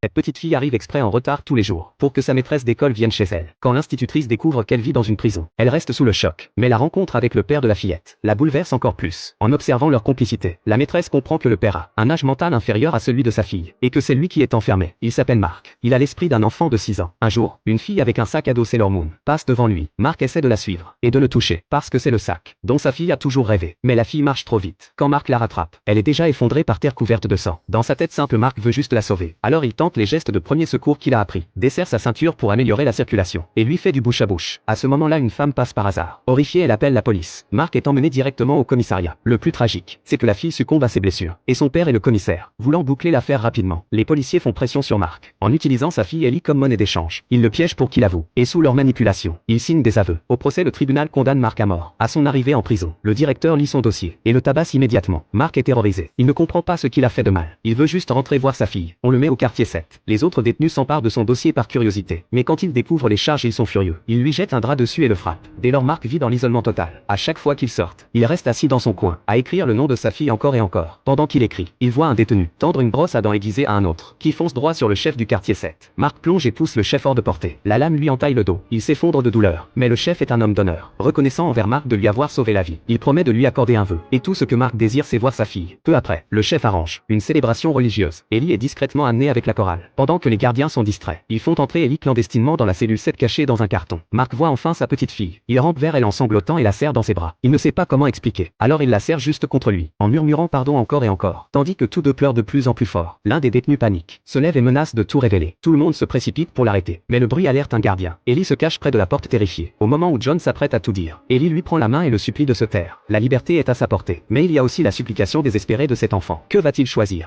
Cette petite fille arrive exprès en retard tous les jours, pour que sa maîtresse d'école vienne chez elle. Quand l'institutrice découvre qu'elle vit dans une prison, elle reste sous le choc. Mais la rencontre avec le père de la fillette la bouleverse encore plus. En observant leur complicité, la maîtresse comprend que le père a un âge mental inférieur à celui de sa fille, et que c'est lui qui est enfermé. Il s'appelle Mark. Il a l'esprit d'un enfant de 6 ans. Un jour, une fille avec un sac à dos Sailor Moon passe devant lui. Mark essaie de la suivre, et de le toucher, parce que c'est le sac dont sa fille a toujours rêvé. Mais la fille marche trop vite. Quand Mark la rattrape, elle est déjà effondrée par terre couverte de sang. Dans sa tête simple, Mark veut juste la sauver. Alors il tente les gestes de premier secours qu'il a appris, desserre sa ceinture pour améliorer la circulation, et lui fait du bouche à bouche. À ce moment-là, une femme passe par hasard. Horrifiée, elle appelle la police. Mark est emmené directement au commissariat. Le plus tragique, c'est que la fille succombe à ses blessures, et son père est le commissaire. Voulant boucler l'affaire rapidement, les policiers font pression sur Mark, en utilisant sa fille Ellie comme monnaie d'échange. Ils le piègent pour qu'il avoue, et sous leur manipulation, il signe des aveux. Au procès, le tribunal condamne Mark à mort. À son arrivée en prison, le directeur lit son dossier, et le tabasse immédiatement. Mark est terrorisé. Il ne comprend pas ce qu'il a fait de mal. Il veut juste rentrer voir sa fille. On le met au quartier 7. Les autres détenus s'emparent de son dossier par curiosité. Mais quand ils découvrent les charges, ils sont furieux. Ils lui jettent un drap dessus et le frappent. Dès lors, Mark vit dans l'isolement total. À chaque fois qu'il sort, il reste assis dans son coin, à écrire le nom de sa fille encore et encore. Pendant qu'il écrit, il voit un détenu tendre une brosse à dents aiguisée à un autre, qui fonce droit sur le chef du quartier 7. Mark plonge et pousse le chef hors de portée. La lame lui entaille le dos. Il s'effondre de douleur. Mais le chef est un homme d'honneur, reconnaissant envers Mark de lui avoir sauvé la vie. Il promet de lui accorder un vœu. Et tout ce que Mark désire, c'est voir sa fille. Peu après, le chef arrange une célébration religieuse. Ellie est discrètement amenée avec la chorale. Pendant que les gardiens sont distraits, ils font entrer Ellie clandestinement dans la cellule 7 cachée dans un carton. Mark voit enfin sa petite fille. Il rampe vers elle en sanglotant et la serre dans ses bras. Il ne sait pas comment expliquer. Alors il la serre juste contre lui, en murmurant pardon encore et encore, tandis que tous deux pleurent de plus en plus fort. L'un des détenus panique, se lève et menace de tout révéler. Tout le monde se précipite pour l'arrêter, mais le bruit alerte un gardien. Ellie se cache près de la porte terrifiée. Au moment où John s'apprête à tout dire, Ellie lui prend la main et le supplie de se taire. La liberté est à sa portée, mais il y a aussi la supplication désespérée de cet enfant. Que va-t-il choisir?